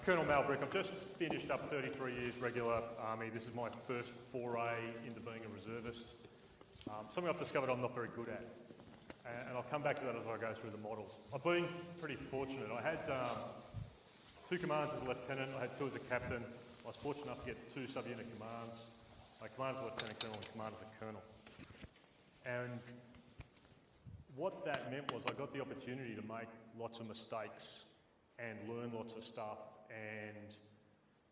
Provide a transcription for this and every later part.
Colonel Malbrick, I've just finished up 33 years regular Army. This is my first foray into being a reservist. Something I've discovered I'm not very good at. And I'll come back to that as I go through the models. I've been pretty fortunate. I had 2 commands as a lieutenant, I had 2 as a captain. I was fortunate enough to get 2 sub-unit commands. My command as a lieutenant colonel and command as a colonel. And what that meant was I got the opportunity to make lots of mistakes and learn lots of stuff. And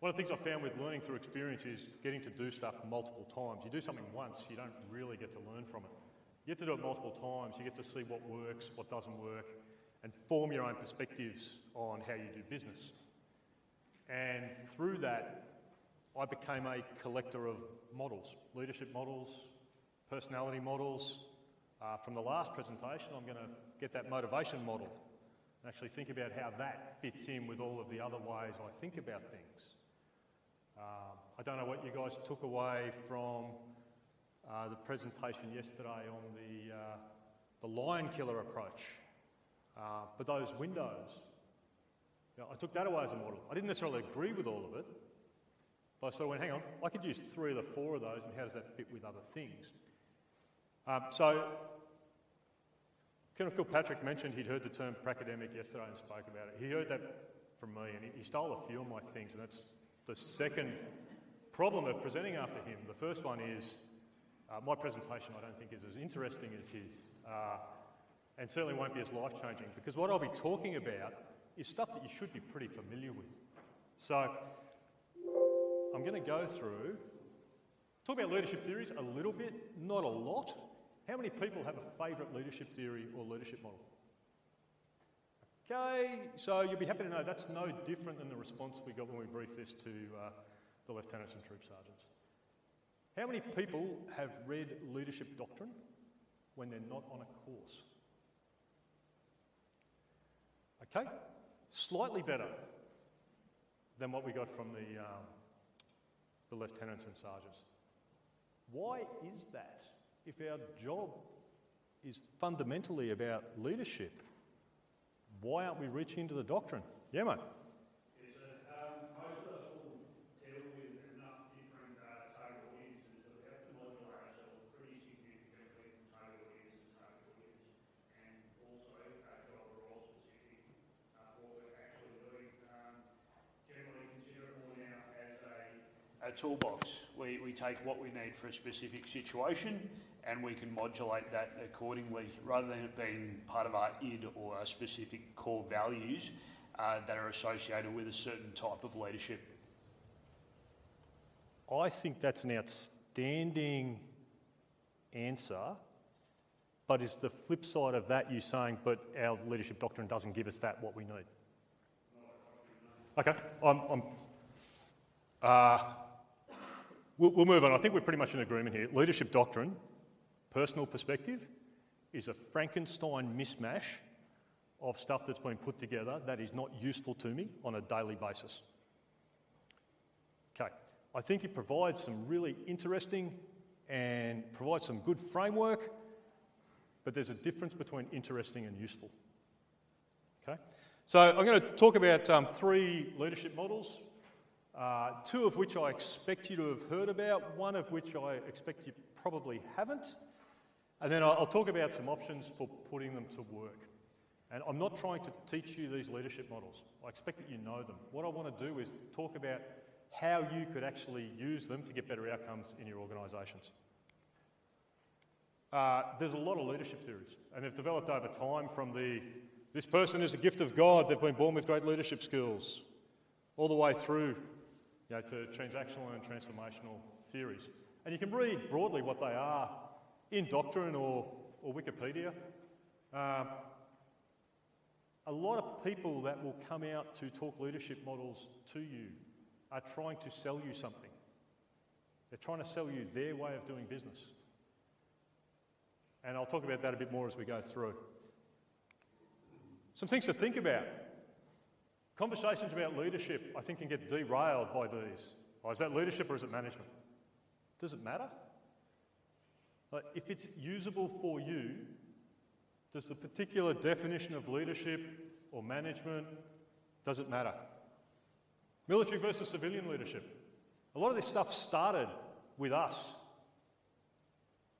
one of the things I found with learning through experience is getting to do stuff multiple times. You do something once, you don't really get to learn from it. You get to do it multiple times, you get to see what works, what doesn't work, and form your own perspectives on how you do business. And through that, I became a collector of models, leadership models, personality models. From the last presentation, I'm going to get that motivation model and actually think about how that fits in with all of the other ways I think about things. I don't know what you guys took away from the presentation yesterday on the lion killer approach, but those windows, I took that away as a model. I didn't necessarily agree with all of it, but I sort of went, hang on, I could use 3 of the 4 of those, and how does that fit with other things? So, Colonel Kilpatrick mentioned he'd heard the term pracademic yesterday and spoke about it. He heard that from me, and he stole a few of my things, and that's the second problem of presenting after him. The first one is my presentation I don't think is as interesting as his, and certainly won't be as life-changing, because what I'll be talking about is stuff that you should be pretty familiar with. So I'm going to go through, talk about leadership theories a little bit, not a lot. How many people have a favourite leadership theory or leadership model? Okay, so you'll be happy to know that's no different than the response we got when we briefed this to the lieutenants and troop sergeants. How many people have read leadership doctrine when they're not on a course? Okay, slightly better than what we got from the lieutenants and sergeants. Why is that? If our job is fundamentally about leadership, why aren't we reaching into the doctrine? Yeah, mate. Most of us will deal with enough different target audiences that we have to modulate ourselves pretty significantly from target audience to target audience, and also job role specific what we're actually doing. Generally consider it more now as a toolbox. We take what we need for a specific situation and we can modulate that accordingly, rather than it being part of our id or our specific core values that are associated with a certain type of leadership. I think that's an outstanding answer, but is the flip side of that you saying, but our leadership doctrine doesn't give us that what we need? Okay, we'll move on. I think we're pretty much in agreement here. Leadership doctrine, personal perspective, is a Frankenstein mishmash of stuff that's been put together that is not useful to me on a daily basis. Okay, I think it provides some really interesting and provides some good framework, but there's a difference between interesting and useful. Okay, so I'm going to talk about 3 leadership models, 2 of which I expect you to have heard about, 1 of which I expect you probably haven't, and then I'll talk about some options for putting them to work. And I'm not trying to teach you these leadership models. I expect that you know them. What I want to do is talk about how you could actually use them to get better outcomes in your organisations. There's a lot of leadership theories, and they've developed over time from this person is a gift of God, they've been born with great leadership skills, all the way through to transactional and transformational theories. And you can read broadly what they are in Doctrine or Wikipedia. A lot of people that will come out to talk leadership models to you are trying to sell you something. They're trying to sell you their way of doing business. And I'll talk about that a bit more as we go through. Some things to think about. Conversations about leadership, I think, can get derailed by these. Oh, is that leadership or is it management? Does it matter? If it's usable for you, does the particular definition of leadership or management, does it matter? Military versus civilian leadership. A lot of this stuff started with us,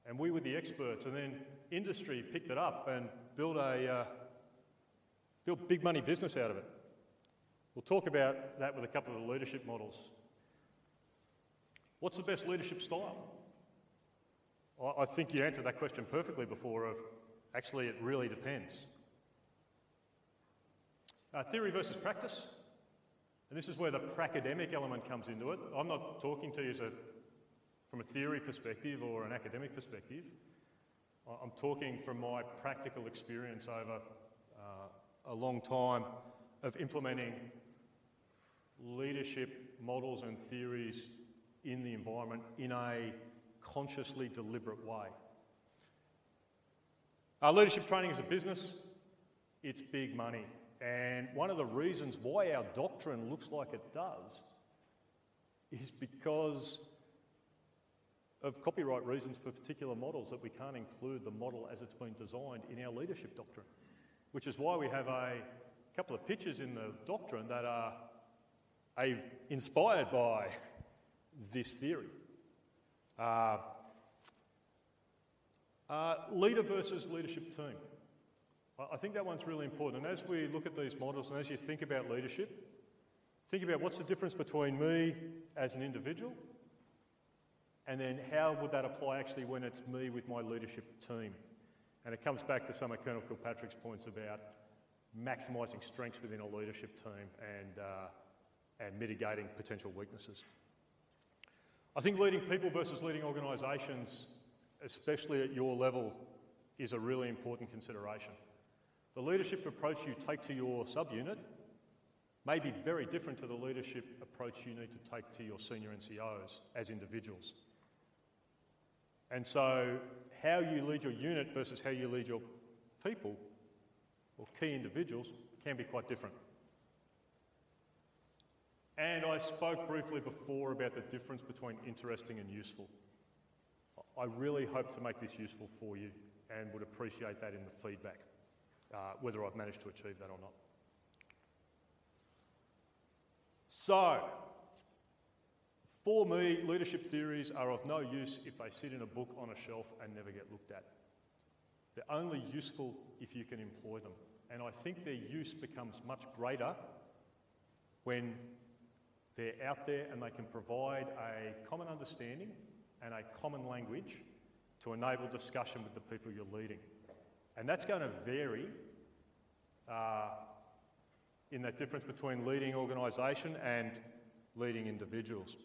and we were the experts, and then industry picked it up and built big money business out of it. We'll talk about that with a couple of the leadership models. What's the best leadership style? I think you answered that question perfectly before of, actually it really depends. Theory versus practice. And this is where the pracademic element comes into it. I'm not talking to you from a theory perspective or an academic perspective. I'm talking from my practical experience over a long time of implementing leadership models and theories in the environment in a consciously deliberate way. Leadership training is a business. It's big money. And one of the reasons why our doctrine looks like it does is because of copyright reasons for particular models, that we can't include the model as it's been designed in our leadership doctrine, which is why we have a couple of pictures in the doctrine that are inspired by this theory. Leader versus leadership team. I think that one's really important. And as we look at these models and as you think about leadership, think about what's the difference between me as an individual and then how would that apply actually when it's me with my leadership team. And it comes back to some of Colonel Kilpatrick's points about maximising strengths within a leadership team and mitigating potential weaknesses. I think leading people versus leading organisations, especially at your level, is a really important consideration. The leadership approach you take to your subunit may be very different to the leadership approach you need to take to your senior NCOs as individuals. And so how you lead your unit versus how you lead your people or key individuals can be quite different. And I spoke briefly before about the difference between interesting and useful. I really hope to make this useful for you and would appreciate that in the feedback, whether I've managed to achieve that or not. So, for me, leadership theories are of no use if they sit in a book on a shelf and never get looked at. They're only useful if you can employ them. And I think their use becomes much greater when they're out there and they can provide a common understanding and a common language to enable discussion with the people you're leading. And that's going to vary in that difference between leading organisation and leading individuals.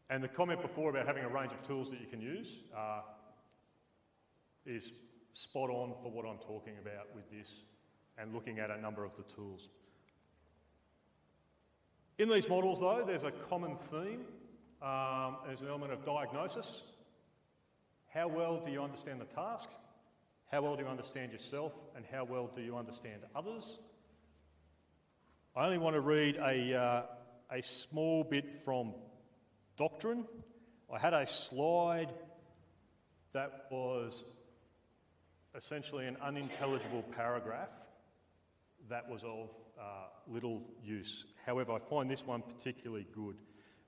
And the comment before about having a range of tools that you can use is spot on for what I'm talking about with this and looking at a number of the tools. In these models though, there's a common theme. There's an element of diagnosis. How well do you understand the task? How well do you understand yourself? And how well do you understand others? I only want to read a small bit from doctrine. I had a slide that was essentially an unintelligible paragraph that was of little use. However, I find this one particularly good.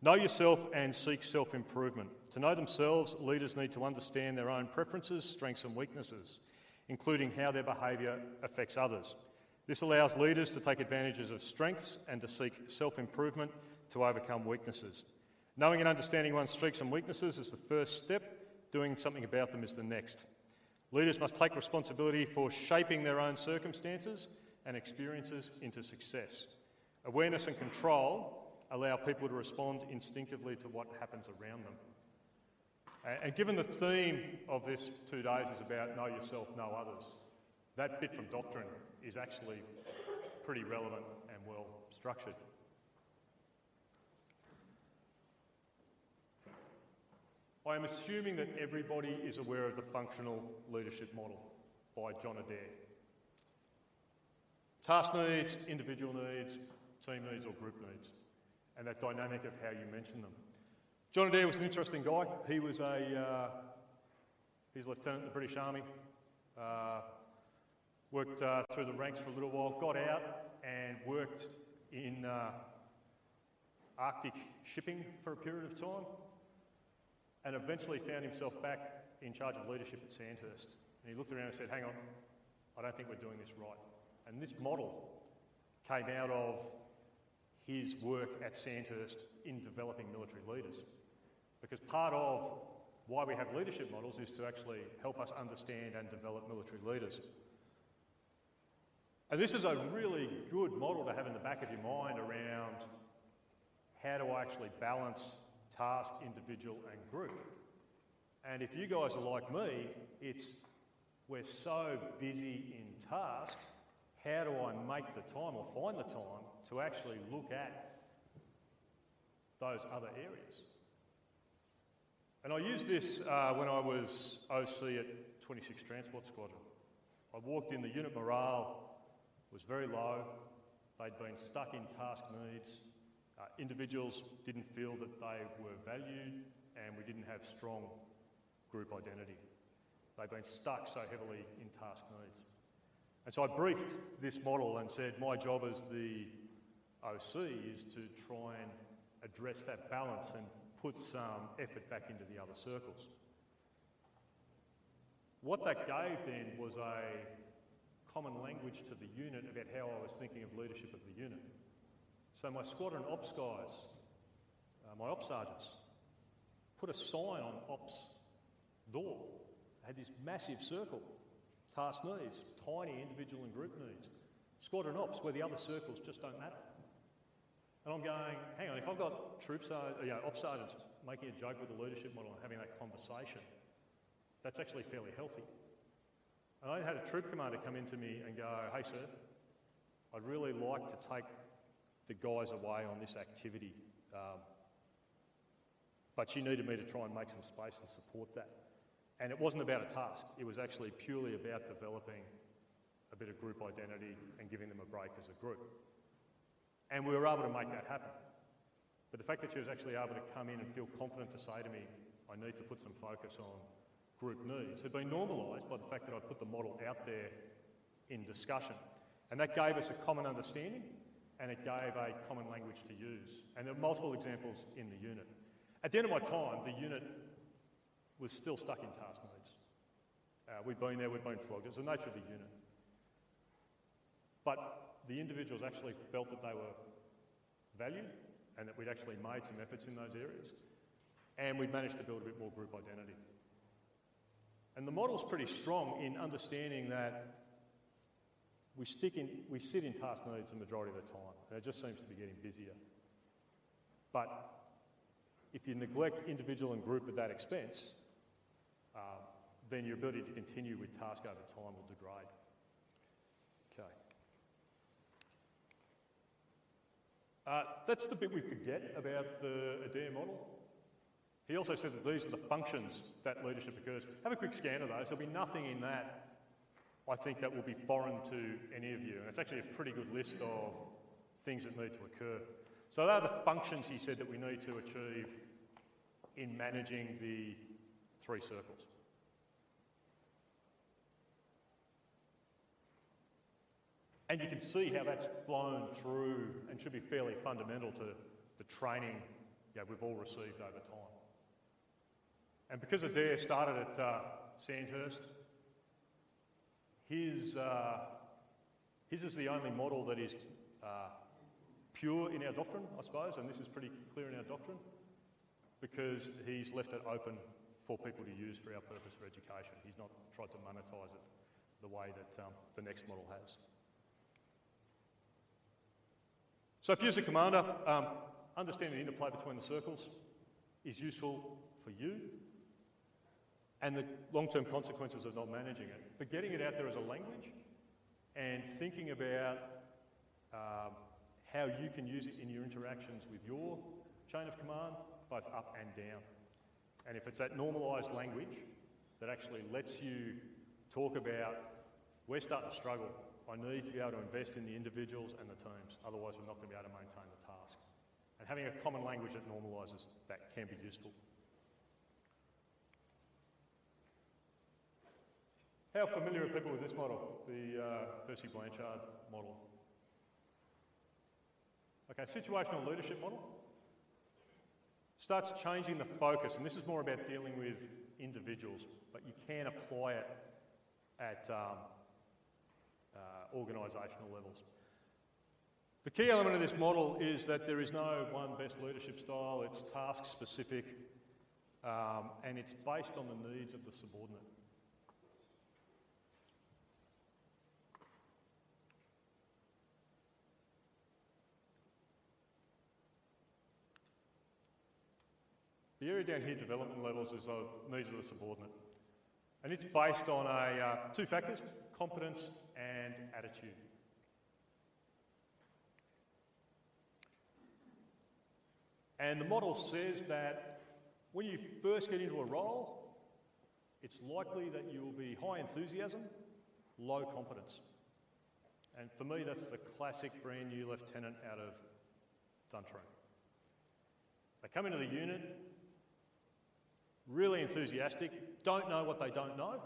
Know yourself and seek self-improvement. To know themselves, leaders need to understand their own preferences, strengths and weaknesses, including how their behaviour affects others. This allows leaders to take advantages of strengths and to seek self-improvement to overcome weaknesses. Knowing and understanding one's strengths and weaknesses is the first step. Doing something about them is the next. Leaders must take responsibility for shaping their own circumstances and experiences into success. Awareness and control allow people to respond instinctively to what happens around them. And given the theme of this 2 days is about know yourself, know others, that bit from doctrine is actually pretty relevant and well structured. I am assuming that everybody is aware of the functional leadership model by John Adair. Task needs, individual needs, team needs or group needs, and that dynamic of how you mention them. John Adair was an interesting guy. He was he's a lieutenant in the British Army, worked through the ranks for a little while, got out and worked in Arctic shipping for a period of time, and eventually found himself back in charge of leadership at Sandhurst. And he looked around and said, hang on, I don't think we're doing this right. And this model came out of his work at Sandhurst in developing military leaders. Because part of why we have leadership models is to actually help us understand and develop military leaders. And this is a really good model to have in the back of your mind around how do I actually balance task, individual and group. And if you guys are like me, we're so busy in task, how do I make the time or find the time to actually look at those other areas? And I used this when I was OC at 26 Transport Squadron. I walked in, the unit morale was very low. They'd been stuck in task needs. Individuals didn't feel that they were valued, and we didn't have strong group identity. They'd been stuck so heavily in task needs. And so I briefed this model and said, my job as the OC is to try and address that balance and put some effort back into the other circles. What that gave then was a common language to the unit about how I was thinking of leadership of the unit. So my squadron ops guys, my ops sergeants, put a sign on ops door. They had this massive circle, task needs, tiny individual and group needs. Squadron ops, where the other circles just don't matter. And I'm going, hang on, if I've got ops sergeants making a joke with the leadership model and having that conversation, that's actually fairly healthy. And I had a troop commander come into me and go, hey sir, I'd really like to take the guys away on this activity, but you needed me to try and make some space and support that. And it wasn't about a task, it was actually purely about developing a bit of group identity and giving them a break as a group. And we were able to make that happen. But the fact that she was actually able to come in and feel confident to say to me, I need to put some focus on group needs, had been normalised by the fact that I put the model out there in discussion. And that gave us a common understanding, and it gave a common language to use. And there are multiple examples in the unit. At the end of my time, the unit was still stuck in task needs. We'd been there, we'd been flogged. It was the nature of the unit. But the individuals actually felt that they were valued and that we'd actually made some efforts in those areas. And we'd managed to build a bit more group identity. And the model's pretty strong in understanding that we sit in task needs the majority of the time, and it just seems to be getting busier. But if you neglect individual and group at that expense, then your ability to continue with task over time will degrade. Okay. That's the bit we forget about the Adair model. He also said that these are the functions that leadership occurs. Have a quick scan of those. There'll be nothing in that, I think, that will be foreign to any of you. And it's actually a pretty good list of things that need to occur. So they are the functions, he said, that we need to achieve in managing the three circles. And you can see how that's flown through and should be fairly fundamental to the training we've all received over time. And because Adair started at Sandhurst, his is the only model that is pure in our doctrine, I suppose, and this is pretty clear in our doctrine, because he's left it open for people to use for our purpose for education. He's not tried to monetise it the way that the next model has. So if you're a commander, understanding the interplay between the circles is useful for you and the long-term consequences of not managing it. But getting it out there as a language and thinking about how you can use it in your interactions with your chain of command, both up and down. And if it's that normalised language that actually lets you talk about, we're starting to struggle, I need to be able to invest in the individuals and the teams, otherwise we're not going to be able to maintain the task. And having a common language that normalises that can be useful. How familiar are people with this model, the Percy Blanchard model? Okay, situational leadership model starts changing the focus, and this is more about dealing with individuals, but you can apply it at organisational levels. The key element of this model is that there is no one best leadership style, it's task specific, and it's based on the needs of the subordinate. The area down here, development levels, is the needs of the subordinate. And it's based on two factors, competence and attitude. And the model says that when you first get into a role, it's likely that you will be high enthusiasm, low competence. And for me, that's the classic brand new lieutenant out of Duntram. They come into the unit, really enthusiastic, don't know what they don't know,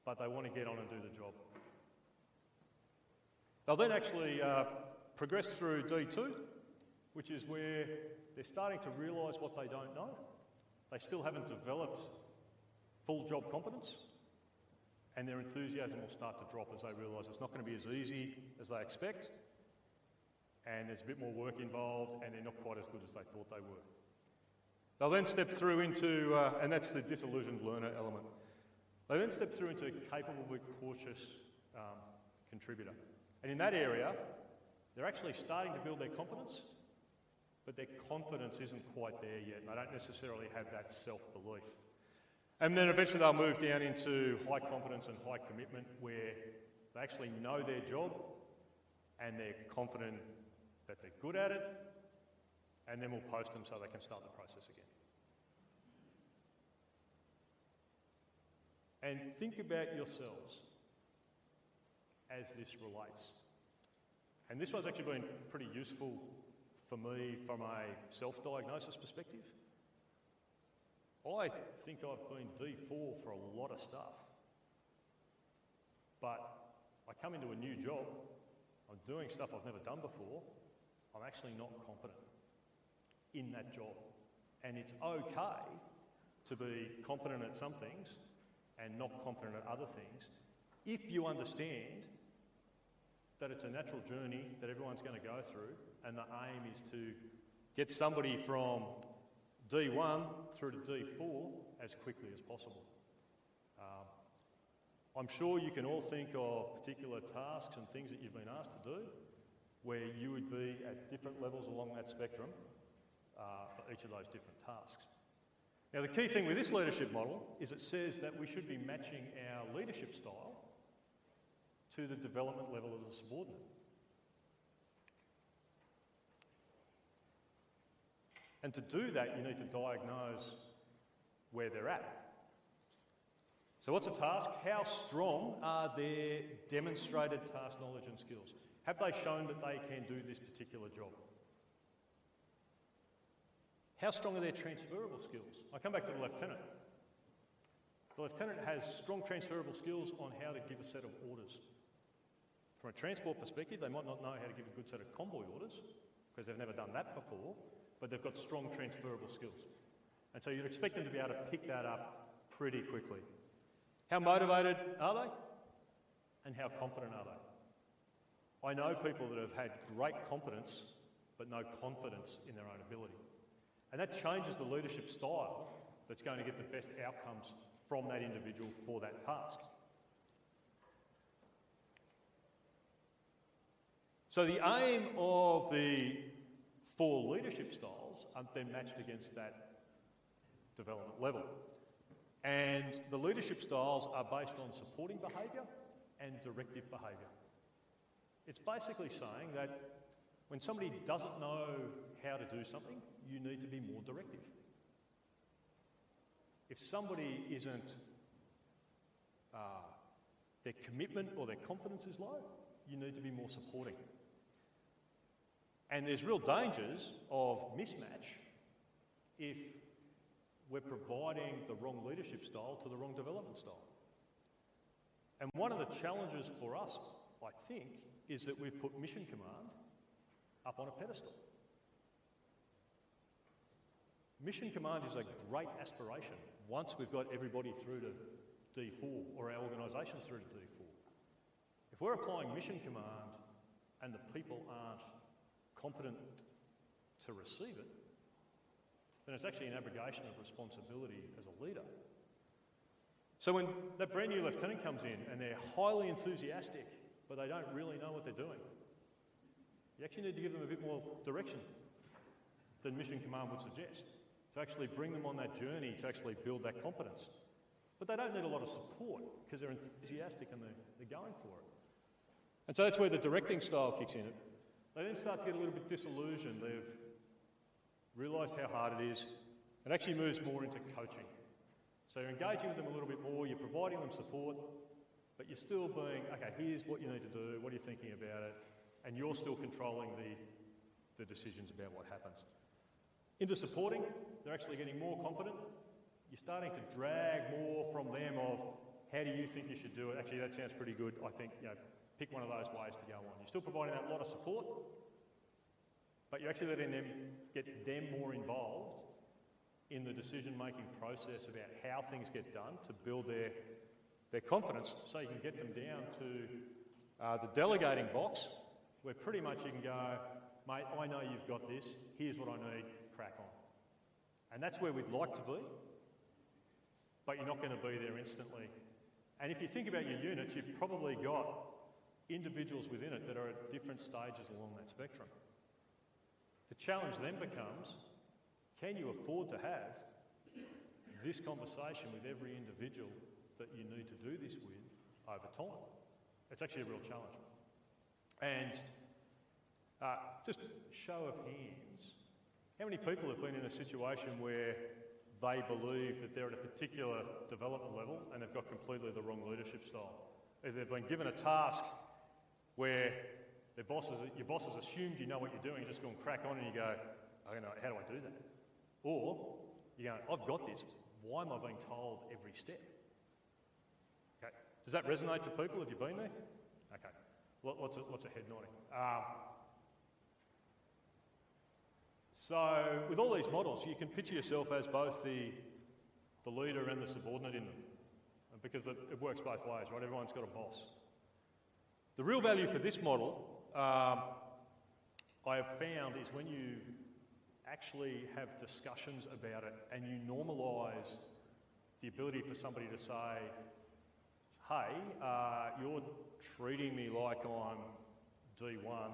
but they want to get on and do the job. They'll then actually progress through D2, which is where they're starting to realise what they don't know. They still haven't developed full job competence, and their enthusiasm will start to drop as they realise it's not going to be as easy as they expect, and there's a bit more work involved, and they're not quite as good as they thought they were. They'll then step through into, and that's the disillusioned learner element. They then step through into a capable but cautious contributor. And in that area, they're actually starting to build their competence, but their confidence isn't quite there yet, and they don't necessarily have that self-belief. And then eventually they'll move down into high competence and high commitment, where they actually know their job and they're confident that they're good at it, and then we'll post them so they can start the process again. And think about yourselves as this relates. And this one's actually been pretty useful for me from a self-diagnosis perspective. I think I've been D4 for a lot of stuff. But I come into a new job, I'm doing stuff I've never done before, I'm actually not competent in that job. And it's okay to be competent at some things and not competent at other things if you understand that it's a natural journey that everyone's going to go through, and the aim is to get somebody from D1 through to D4 as quickly as possible. I'm sure you can all think of particular tasks and things that you've been asked to do where you would be at different levels along that spectrum for each of those different tasks. Now, the key thing with this leadership model is it says that we should be matching our leadership style to the development level of the subordinate. And to do that, you need to diagnose where they're at. So what's a task? How strong are their demonstrated task knowledge and skills? Have they shown that they can do this particular job? How strong are their transferable skills? I come back to the lieutenant. The lieutenant has strong transferable skills on how to give a set of orders. From a transport perspective, they might not know how to give a good set of convoy orders because they've never done that before, but they've got strong transferable skills. And so you'd expect them to be able to pick that up pretty quickly. How motivated are they? And how confident are they? I know people that have had great competence, but no confidence in their own ability. And that changes the leadership style that's going to get the best outcomes from that individual for that task. So the aim of the 4 leadership styles are then matched against that development level. And the leadership styles are based on supporting behaviour and directive behaviour. It's basically saying that when somebody doesn't know how to do something, you need to be more directive. If somebody isn't, their commitment or their confidence is low, you need to be more supporting. And there's real dangers of mismatch if we're providing the wrong leadership style to the wrong development style. And one of the challenges for us, I think, is that we've put mission command up on a pedestal. Mission command is a great aspiration once we've got everybody through to D4 or our organisations through to D4. If we're applying mission command and the people aren't competent to receive it, then it's actually an abrogation of responsibility as a leader. So when that brand new lieutenant comes in and they're highly enthusiastic, but they don't really know what they're doing, you actually need to give them a bit more direction than mission command would suggest, to actually bring them on that journey to actually build that competence. But they don't need a lot of support because they're enthusiastic and they're going for it. And so that's where the directing style kicks in. They then start to get a little bit disillusioned. They've realised how hard it is. It actually moves more into coaching. So you're engaging with them a little bit more, you're providing them support, but you're still being, okay, here's what you need to do, what are you thinking about it, and you're still controlling the decisions about what happens. Into supporting, they're actually getting more competent. You're starting to drag more from them of, how do you think you should do it? Actually, that sounds pretty good. I think, pick one of those ways to go on. You're still providing that lot of support, but you're actually letting them get them more involved in the decision-making process about how things get done to build their confidence, so you can get them down to the delegating box, where pretty much you can go, mate, I know you've got this, here's what I need, crack on. And that's where we'd like to be, but you're not going to be there instantly. And if you think about your units, you've probably got individuals within it that are at different stages along that spectrum. The challenge then becomes, can you afford to have this conversation with every individual that you need to do this with over time? It's actually a real challenge. And just show of hands, how many people have been in a situation where they believe that they're at a particular development level and they've got completely the wrong leadership style? Either they've been given a task where your boss has assumed you know what you're doing, you just go and crack on and you go, I don't know, how do I do that? Or you go, I've got this, why am I being told every step? Okay, does that resonate for people? Have you been there? Okay, lots of head nodding. So with all these models, you can picture yourself as both the leader and the subordinate in them, because it works both ways, right? Everyone's got a boss. The real value for this model, I have found, is when you actually have discussions about it and you normalise the ability for somebody to say, hey, you're treating me like I'm D1,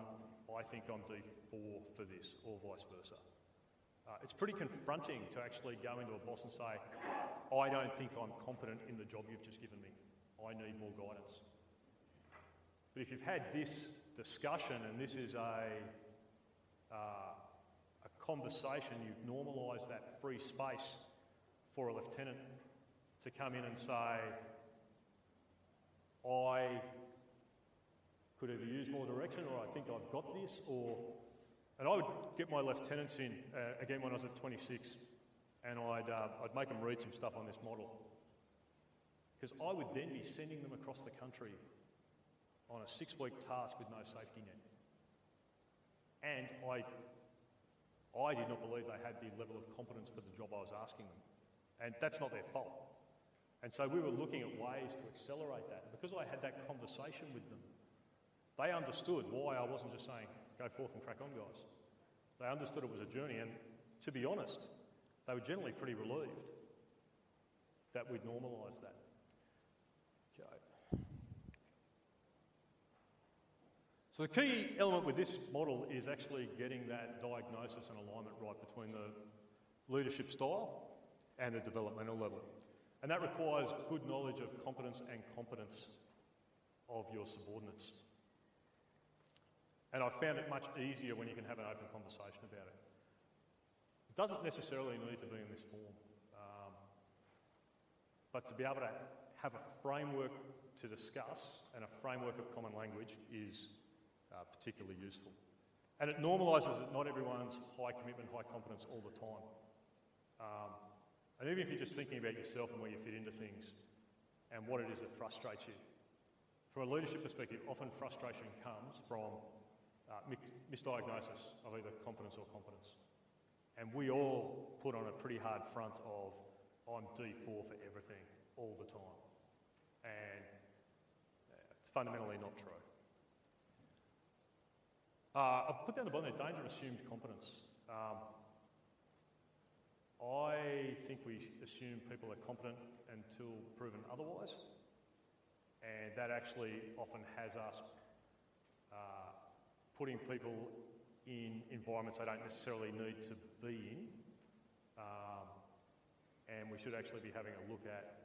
I think I'm D4 for this, or vice versa. It's pretty confronting to actually go into a boss and say, I don't think I'm competent in the job you've just given me. I need more guidance. But if you've had this discussion and this is a conversation, you've normalised that free space for a lieutenant to come in and say, I could either use more direction, or I think I've got this, and I would get my lieutenants in, again when I was at 26, and I'd make them read some stuff on this model. Because I would then be sending them across the country on a 6-week task with no safety net. And I did not believe they had the level of competence for the job I was asking them. And that's not their fault. And so we were looking at ways to accelerate that. And because I had that conversation with them, they understood why I wasn't just saying, go forth and crack on, guys. They understood it was a journey, and to be honest, they were generally pretty relieved that we'd normalised that. Okay. So the key element with this model is actually getting that diagnosis and alignment right between the leadership style and the developmental level. And that requires good knowledge of competence and competence of your subordinates. And I've found it much easier when you can have an open conversation about it. It doesn't necessarily need to be in this form, but to be able to have a framework to discuss and a framework of common language is particularly useful. And it normalises that not everyone's high commitment, high competence all the time. And even if you're just thinking about yourself and where you fit into things and what it is that frustrates you, from a leadership perspective, often frustration comes from misdiagnosis of either competence or competence. And we all put on a pretty hard front of, I'm D4 for everything, all the time. And it's fundamentally not true. I've put down the bottom there, danger assumed competence. I think we assume people are competent until proven otherwise. And that actually often has us putting people in environments they don't necessarily need to be in. And we should actually be having a look at,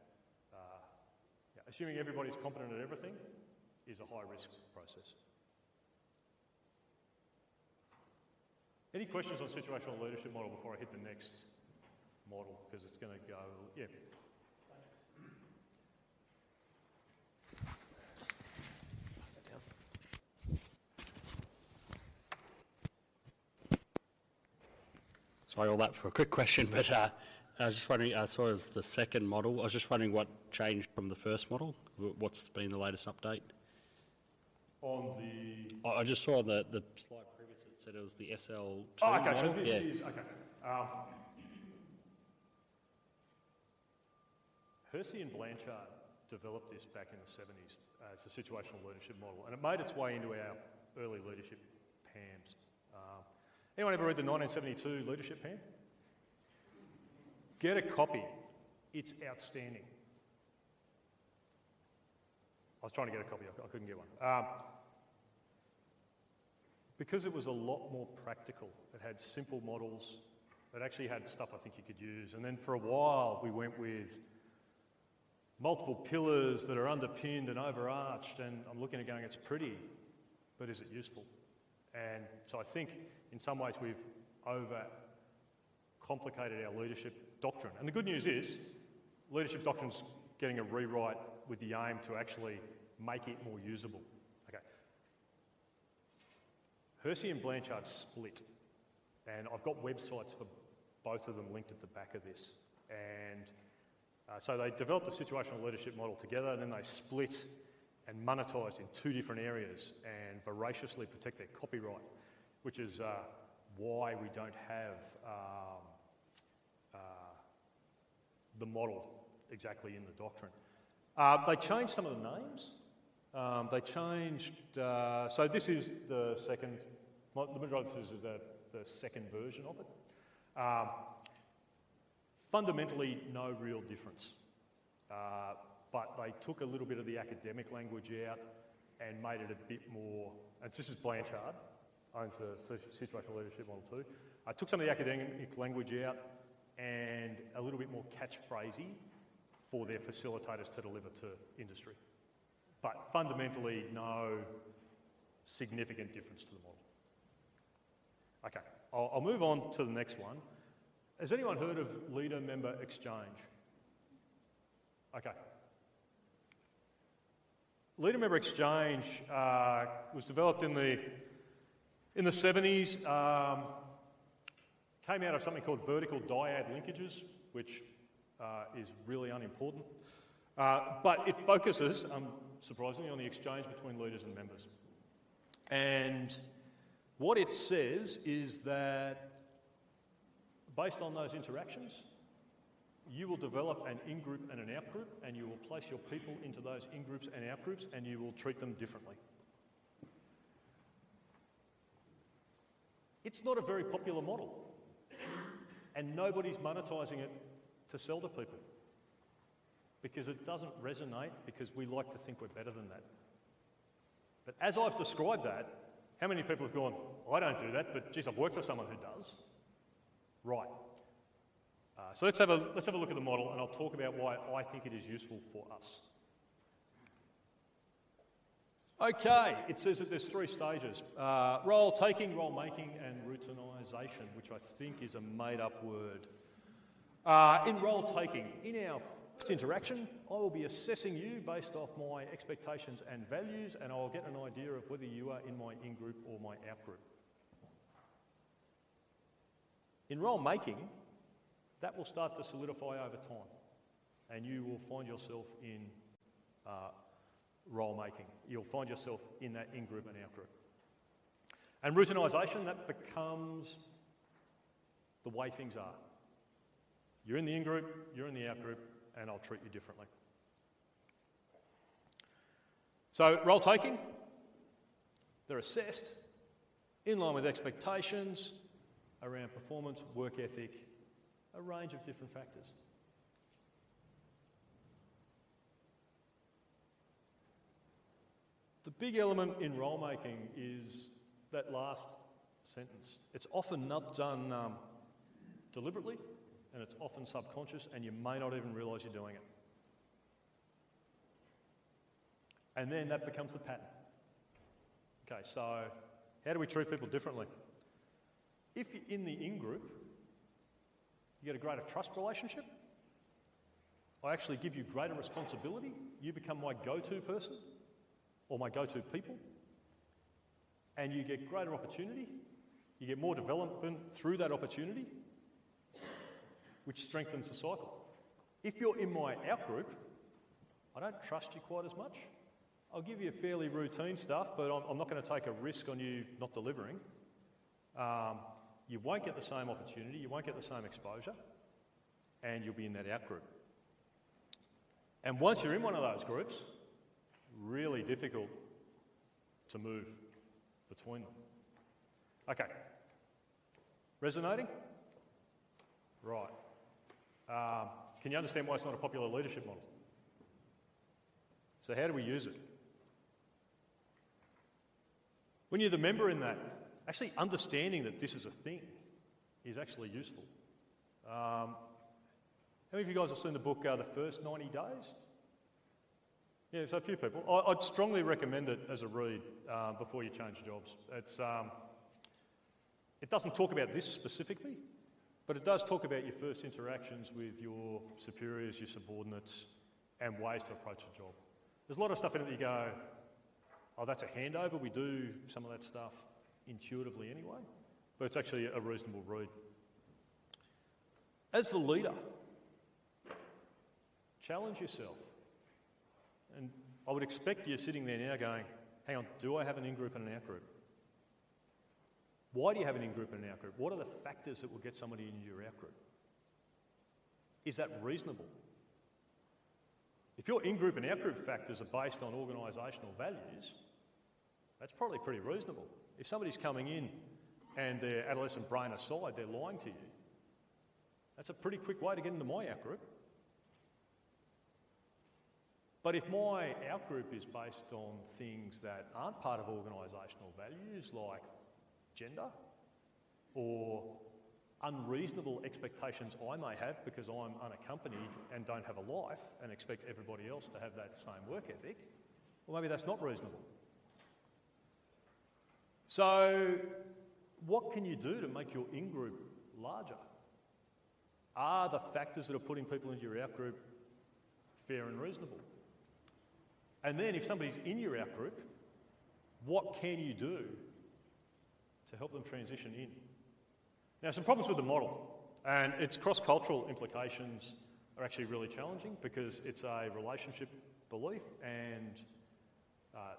assuming everybody's competent at everything is a high risk process. Any questions on situational leadership model before I hit the next model? Because it's going to go, yeah. Sorry, all that for a quick question, but I was just wondering, I saw as the second model, I was just wondering what changed from the first model? What's been the latest update? On the... I just saw the slide previous, it said it was the SL2 Oh, okay, model. so this is, okay. Hersey and Blanchard developed this back in the 70s as a situational leadership model, and it made its way into our early leadership PAMs. Anyone ever read the 1972 leadership PAM? Get a copy. It's outstanding. I was trying to get a copy, I couldn't get one. Because it was a lot more practical, it had simple models, it actually had stuff I think you could use. And then for a while we went with multiple pillars that are underpinned and overarched, and I'm looking at going, it's pretty, but is it useful? And so I think in some ways we've over-complicated our leadership doctrine. And the good news is, leadership doctrine's getting a rewrite with the aim to actually make it more usable. Okay. Hersey and Blanchard split, and I've got websites for both of them linked at the back of this. And so they developed the situational leadership model together, and then they split and monetised in two different areas and voraciously protect their copyright, which is why we don't have the model exactly in the doctrine. They changed some of the names. They changed, so this is the second, the majority of this is the second version of it. Fundamentally, no real difference. But they took a little bit of the academic language out and made it a bit more, and this is Blanchard, owns the situational leadership model too. Took some of the academic language out and a little bit more catchphrasy for their facilitators to deliver to industry. But fundamentally, no significant difference to the model. Okay, I'll move on to the next one. Has anyone heard of leader-member exchange? Okay. Leader-member exchange was developed in the 70s, came out of something called vertical dyad linkages, which is really unimportant. But it focuses, surprisingly, on the exchange between leaders and members. And what it says is that based on those interactions, you will develop an in-group and an out-group, and you will place your people into those in-groups and out-groups, and you will treat them differently. It's not a very popular model, and nobody's monetising it to sell to people because it doesn't resonate, because we like to think we're better than that. But as I've described that, how many people have gone, I don't do that, but geez, I've worked for someone who does? Right. So let's have a look at the model, and I'll talk about why I think it is useful for us. Okay, it says that there's three stages. Role taking, role making, and routinisation, which I think is a made-up word. In role taking, in our first interaction, I will be assessing you based off my expectations and values, and I'll get an idea of whether you are in my in-group or my out-group. In role making, that will start to solidify over time, and you will find yourself in role making. You'll find yourself in that in-group and out-group. And routinisation, that becomes the way things are. You're in the in-group, you're in the out-group, and I'll treat you differently. So, role taking, they're assessed in line with expectations around performance, work ethic, a range of different factors. The big element in role making is that last sentence. It's often not done deliberately, and it's often subconscious, and you may not even realise you're doing it. And then that becomes the pattern. Okay, so how do we treat people differently? If you're in the in-group, you get a greater trust relationship. I actually give you greater responsibility. You become my go-to person or my go-to people. And you get greater opportunity. You get more development through that opportunity, which strengthens the cycle. If you're in my out-group, I don't trust you quite as much. I'll give you fairly routine stuff, but I'm not going to take a risk on you not delivering. You won't get the same opportunity, you won't get the same exposure, and you'll be in that out-group. And once you're in one of those groups, really difficult to move between them. Okay. Resonating? Right. Can you understand why it's not a popular leadership model? So how do we use it? When you're the member in that, actually understanding that this is a thing is actually useful. How many of you guys have seen the book, The First 90 Days? Yeah, so a few people. I'd strongly recommend it as a read before you change jobs. It doesn't talk about this specifically, but it does talk about your first interactions with your superiors, your subordinates, and ways to approach a job. There's a lot of stuff in it that you go, oh, that's a handover. We do some of that stuff intuitively anyway, but it's actually a reasonable read. As the leader, challenge yourself. And I would expect you sitting there now going, hang on, do I have an in-group and an out-group? Why do you have an in-group and an out-group? What are the factors that will get somebody into your out-group? Is that reasonable? If your in-group and out-group factors are based on organisational values, that's probably pretty reasonable. If somebody's coming in and their adolescent brain aside, they're lying to you, that's a pretty quick way to get into my out-group. But if my out-group is based on things that aren't part of organisational values, like gender or unreasonable expectations I may have because I'm unaccompanied and don't have a life and expect everybody else to have that same work ethic, well, maybe that's not reasonable. So what can you do to make your in-group larger? Are the factors that are putting people into your out-group fair and reasonable? And then if somebody's in your out-group, what can you do to help them transition in? Now, some problems with the model, and its cross-cultural implications are actually really challenging because it's a relationship belief and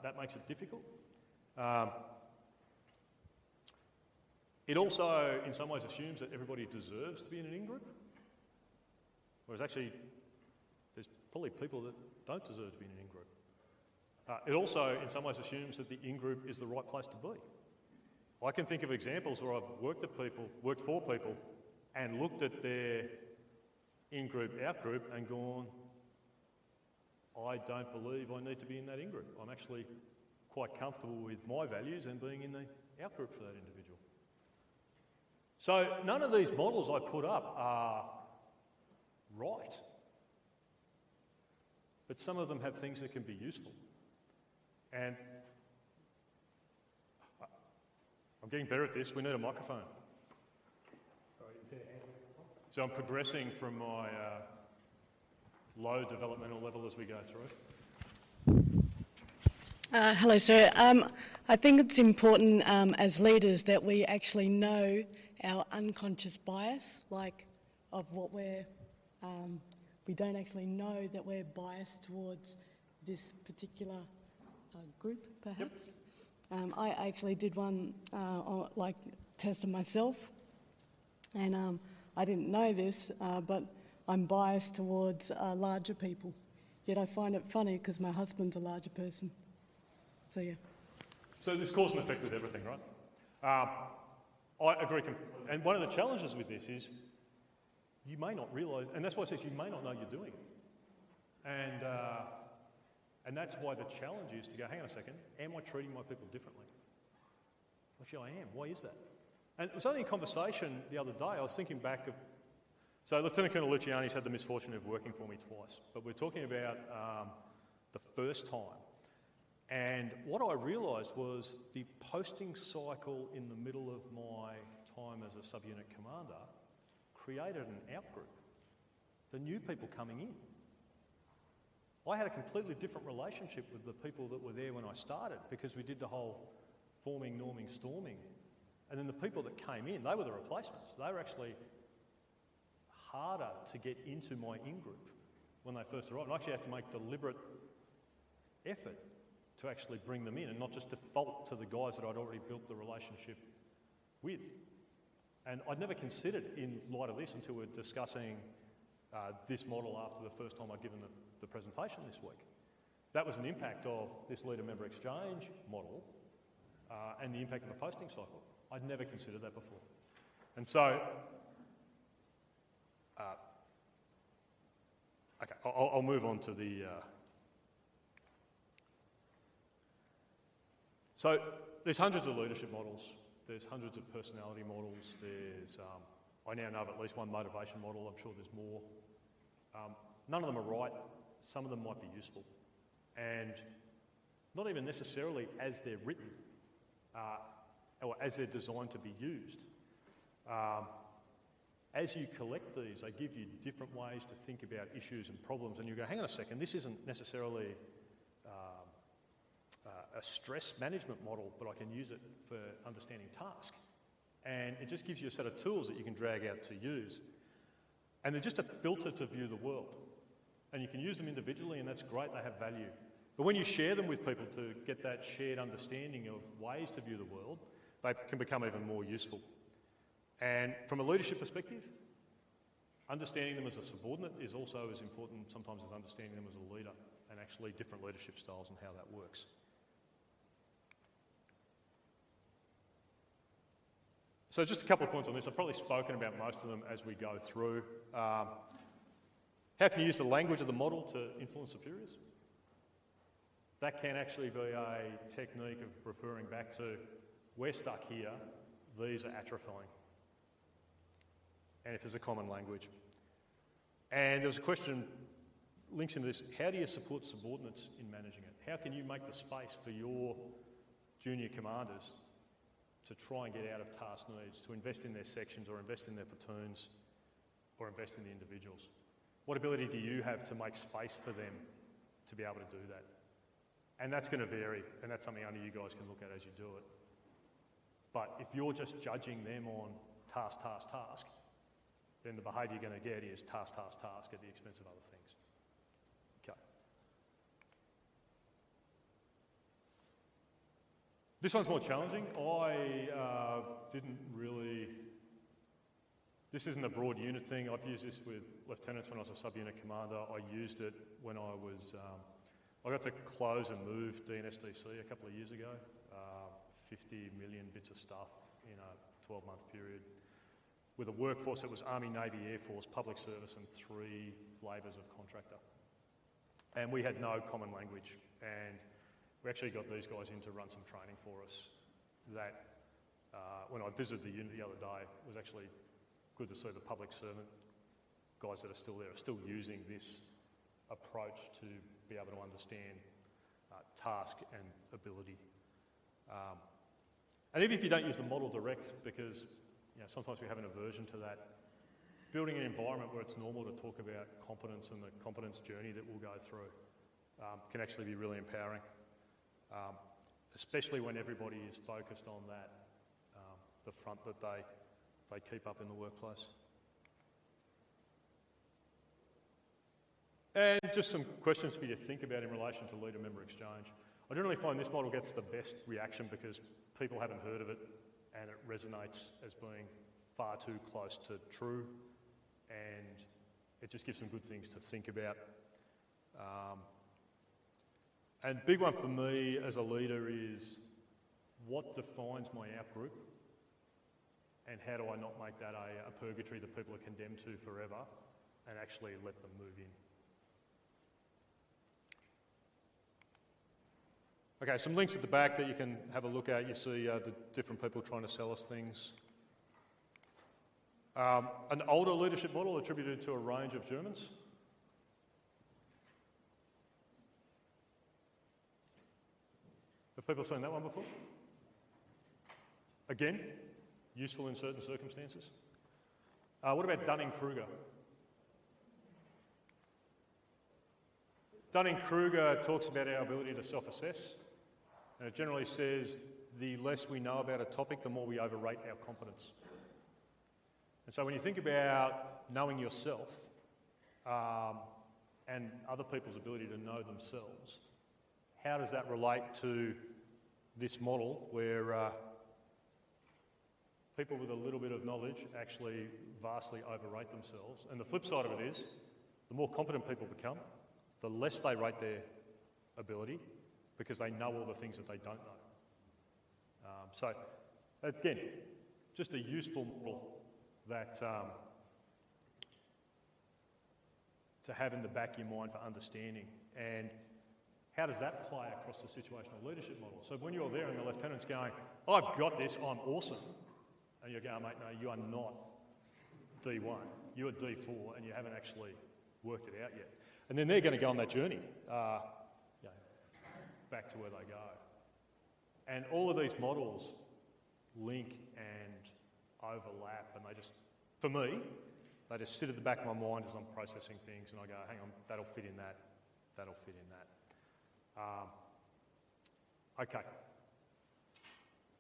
that makes it difficult. It also, in some ways, assumes that everybody deserves to be in an in-group, whereas actually there's probably people that don't deserve to be in an in-group. It also, in some ways, assumes that the in-group is the right place to be. I can think of examples where I've worked for people, and looked at their in-group, out-group, and gone, I don't believe I need to be in that in-group. I'm actually quite comfortable with my values and being in the out-group for that individual. So none of these models I put up are right, but some of them have things that can be useful. And I'm getting better at this. We need a microphone. So I'm progressing from my low developmental level as we go through. Hello, sir. I think it's important as leaders that we actually know our unconscious bias, like of what we don't actually know that we're biased towards this particular group, perhaps. I actually did one, like, tested myself, and I didn't know this, but I'm biased towards larger people. Yet I find it funny because my husband's a larger person. So, yeah. So there's cause and effect with everything, right? I agree completely. And one of the challenges with this is you may not realise, and that's why it says you may not know you're doing it. And that's why the challenge is to go, hang on a second, am I treating my people differently? Actually, I am. Why is that? And it was only a conversation the other day. I was thinking back of, so Lieutenant Colonel Luciani's had the misfortune of working for me twice, but we're talking about the first time. And what I realised was the posting cycle in the middle of my time as a subunit commander created an outgroup, the new people coming in. I had a completely different relationship with the people that were there when I started because we did the whole forming, norming, storming. And then the people that came in, they were the replacements. They were actually harder to get into my in-group when they first arrived. I actually had to make deliberate effort to actually bring them in and not just default to the guys that I'd already built the relationship with. And I'd never considered in light of this until we're discussing this model after the first time I'd given the presentation this week. That was an impact of this leader-member exchange model and the impact of the posting cycle. I'd never considered that before. And so, okay, I'll move on to the... So there's hundreds of leadership models, there's hundreds of personality models, there's, I now know of at least one motivation model, I'm sure there's more. None of them are right, some of them might be useful. And not even necessarily as they're written, or as they're designed to be used. As you collect these, they give you different ways to think about issues and problems, and you go, hang on a second, this isn't necessarily a stress management model, but I can use it for understanding task. And it just gives you a set of tools that you can drag out to use. And they're just a filter to view the world. And you can use them individually, and that's great, they have value. But when you share them with people to get that shared understanding of ways to view the world, they can become even more useful. And from a leadership perspective, understanding them as a subordinate is also as important sometimes as understanding them as a leader, and actually different leadership styles and how that works. So just a couple of points on this. I've probably spoken about most of them as we go through. How can you use the language of the model to influence superiors? That can actually be a technique of referring back to, we're stuck here, these are atrophying. And if there's a common language. And there was a question, links into this, how do you support subordinates in managing it? How can you make the space for your junior commanders to try and get out of task needs, to invest in their sections or invest in their platoons or invest in the individuals? What ability do you have to make space for them to be able to do that? And that's going to vary, and that's something only you guys can look at as you do it. But if you're just judging them on task, task, task, then the behaviour you're going to get is task, task, task at the expense of other things. Okay. This one's more challenging. I didn't really... This isn't a broad unit thing. I've used this with lieutenants when I was a sub-unit commander. I used it when I was... I got to close and move DNSDC a couple of years ago. 50 million bits of stuff in a 12-month period with a workforce that was Army, Navy, Air Force, public service and 3 flavours of contractor. And we had no common language, and we actually got these guys in to run some training for us that, when I visited the unit the other day, it was actually good to see the public servant guys that are still there are still using this approach to be able to understand task and ability. And even if you don't use the model direct, because sometimes we have an aversion to that, building an environment where it's normal to talk about competence and the competence journey that we'll go through can actually be really empowering, especially when everybody is focused on that, the front that they keep up in the workplace. And just some questions for you to think about in relation to leader-member exchange. I generally find this model gets the best reaction because people haven't heard of it and it resonates as being far too close to true, and it just gives them good things to think about. And big one for me as a leader is what defines my out-group, and how do I not make that a purgatory that people are condemned to forever and actually let them move in. Okay, some links at the back that you can have a look at. You see the different people trying to sell us things. An older leadership model attributed to a range of Germans. Have people seen that one before? Again, useful in certain circumstances. What about Dunning-Kruger? Dunning-Kruger talks about our ability to self-assess, and it generally says the less we know about a topic, the more we overrate our competence. And so when you think about knowing yourself and other people's ability to know themselves, how does that relate to this model where people with a little bit of knowledge actually vastly overrate themselves? And the flip side of it is, the more competent people become, the less they rate their ability because they know all the things that they don't know. So again, just a useful model that to have in the back of your mind for understanding. And how does that play across the situational leadership model? So when you're there and the lieutenant's going, I've got this, I'm awesome, and you're going, mate, no, you are not D1, you're D4 and you haven't actually worked it out yet. And then they're going to go on that journey back to where they go. And all of these models link and overlap, and they just, for me, they just sit at the back of my mind as I'm processing things, and I go, hang on, that'll fit in that, that'll fit in that. Okay.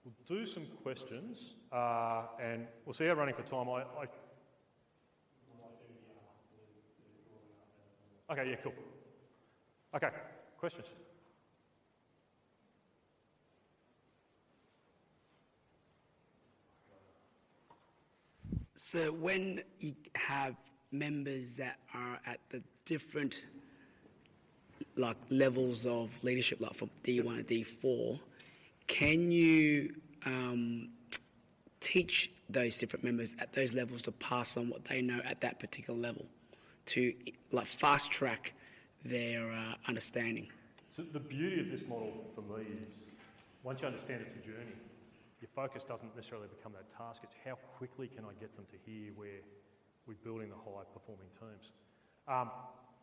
We'll do some questions, and we'll see how we're running for time. Okay, yeah, cool. Okay, questions? So when you have members that are at the different levels of leadership, like from D1 to D4, can you teach those different members at those levels to pass on what they know at that particular level to fast track their understanding? So the beauty of this model for me is once you understand it's a journey, your focus doesn't necessarily become that task, it's how quickly can I get them to here where we're building the high-performing teams.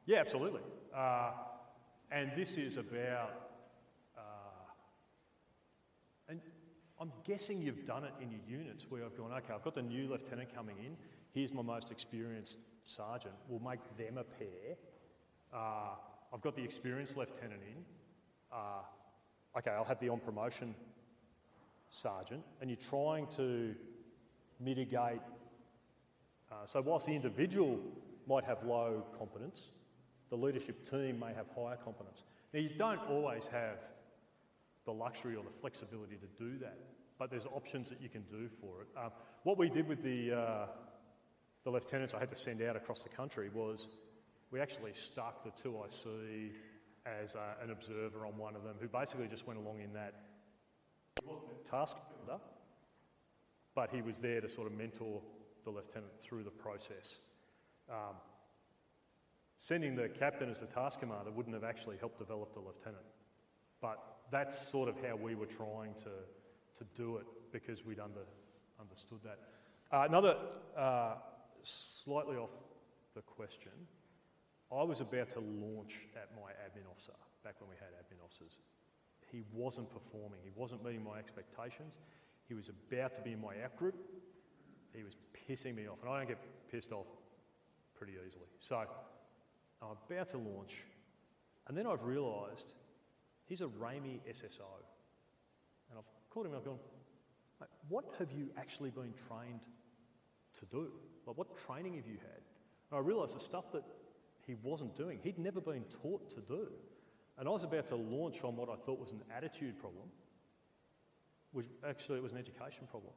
Yeah, absolutely. And this is about, and I'm guessing you've done it in your units where I've gone, okay, I've got the new lieutenant coming in, here's my most experienced sergeant, we'll make them a pair. I've got the experienced lieutenant in, okay, I'll have the on-promotion sergeant, and you're trying to mitigate, so whilst the individual might have low competence, the leadership team may have higher competence. Now you don't always have the luxury or the flexibility to do that, but there's options that you can do for it. What we did with the lieutenants I had to send out across the country was we actually stuck the 2IC as an observer on one of them, who basically just went along in that. He wasn't a task builder, but he was there to sort of mentor the lieutenant through the process. Sending the captain as the task commander wouldn't have actually helped develop the lieutenant, but that's sort of how we were trying to do it because we'd understood that. Another slightly off the question, I was about to launch at my admin officer back when we had admin officers. He wasn't performing, he wasn't meeting my expectations, he was about to be in my out-group, he was pissing me off, and I don't get pissed off pretty easily. So I'm about to launch, and then I've realised he's a RAMI SSO. And I've called him and I've gone, mate, what have you actually been trained to do? Like, what training have you had? And I realised the stuff that he wasn't doing, he'd never been taught to do. And I was about to launch on what I thought was an attitude problem, which actually it was an education problem.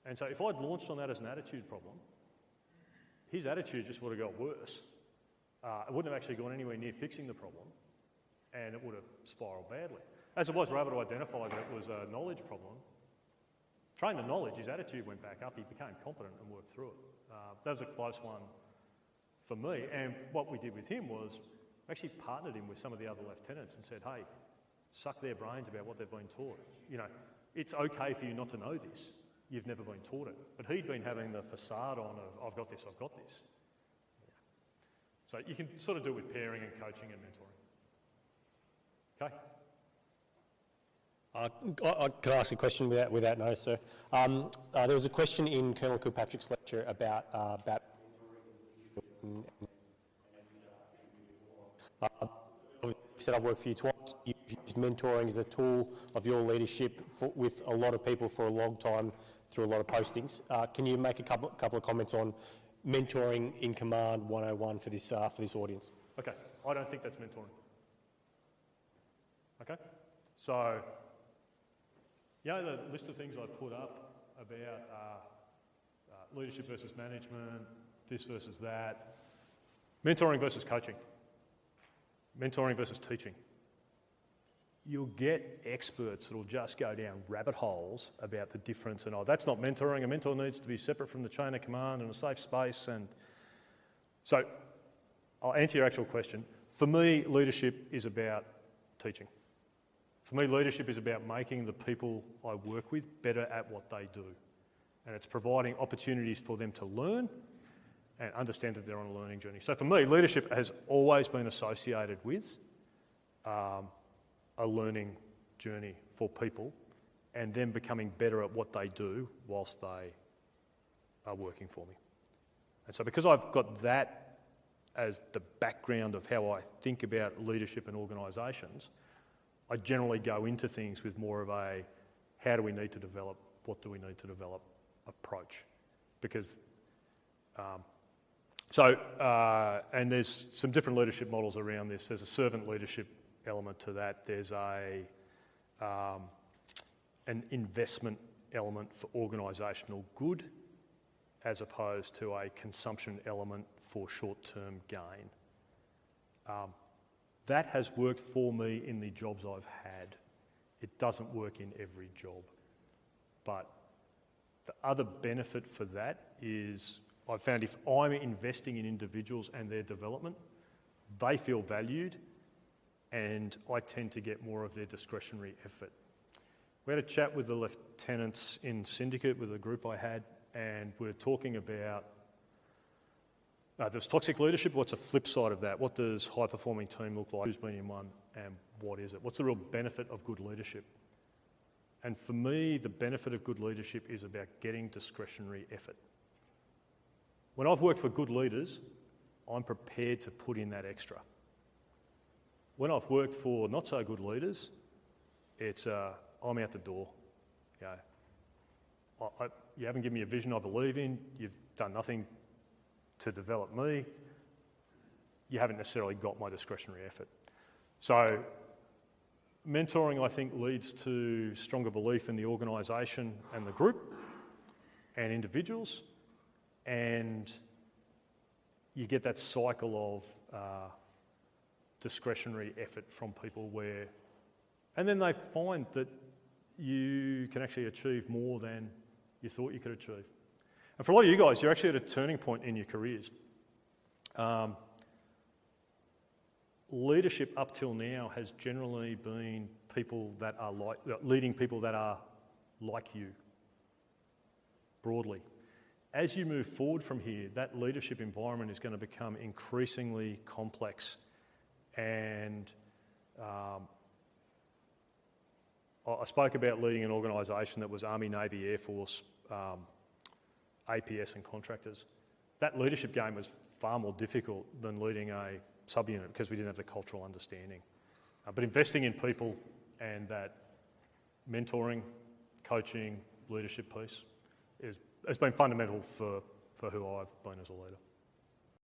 And so if I'd launched on that as an attitude problem, his attitude just would have got worse. It wouldn't have actually gone anywhere near fixing the problem, and it would have spiralled badly. As it was, we were able to identify that it was a knowledge problem. Trained the knowledge, his attitude went back up, he became competent and worked through it. That was a close one for me, and what we did with him was actually partnered him with some of the other lieutenants and said, hey, suck their brains about what they've been taught. You know, it's okay for you not to know this. You've never been taught it. But he'd been having the facade on of, I've got this, I've got this. So you can sort of do it with pairing and coaching and mentoring. Okay? Can I ask a question without notice, sir? There was a question in Colonel Kilpatrick's lecture about you said I've worked for you twice. You've used mentoring as a tool of your leadership with a lot of people for a long time through a lot of postings. Can you make a couple of comments on mentoring in command 101 for this audience? Okay, I don't think that's mentoring. Okay? So, you know the list of things I put up about leadership versus management, this versus that, mentoring versus coaching, mentoring versus teaching. You'll get experts that'll just go down rabbit holes about the difference and, oh, that's not mentoring. A mentor needs to be separate from the chain of command and a safe space. And so I'll answer your actual question. For me, leadership is about teaching. For me, leadership is about making the people I work with better at what they do. And it's providing opportunities for them to learn and understand that they're on a learning journey. So for me, leadership has always been associated with a learning journey for people and them becoming better at what they do whilst they are working for me. And so because I've got that as the background of how I think about leadership and organisations, I generally go into things with more of a how do we need to develop, what do we need to develop approach. Because, and there's some different leadership models around this. There's a servant leadership element to that. There's an investment element for organisational good as opposed to a consumption element for short-term gain. That has worked for me in the jobs I've had. It doesn't work in every job. But the other benefit for that is I've found if I'm investing in individuals and their development, they feel valued and I tend to get more of their discretionary effort. We had a chat with the lieutenants in Syndicate with a group I had, and we were talking about there's toxic leadership. What's the flip side of that? What does high-performing team look like? Who's been in one and what is it? What's the real benefit of good leadership? And for me, the benefit of good leadership is about getting discretionary effort. When I've worked for good leaders, I'm prepared to put in that extra. When I've worked for not so good leaders, it's I'm out the door. You know, you haven't given me a vision I believe in. You've done nothing to develop me. You haven't necessarily got my discretionary effort. So mentoring, I think, leads to stronger belief in the organisation and the group and individuals, and you get that cycle of discretionary effort from people where, and then they find that you can actually achieve more than you thought you could achieve. And for a lot of you guys, you're actually at a turning point in your careers. Leadership up till now has generally been people that are leading people that are like you, broadly. As you move forward from here, that leadership environment is going to become increasingly complex. And I spoke about leading an organisation that was Army, Navy, Air Force, APS and contractors. That leadership game was far more difficult than leading a subunit because we didn't have the cultural understanding. But investing in people and that mentoring, coaching, leadership piece has been fundamental for who I've been as a leader.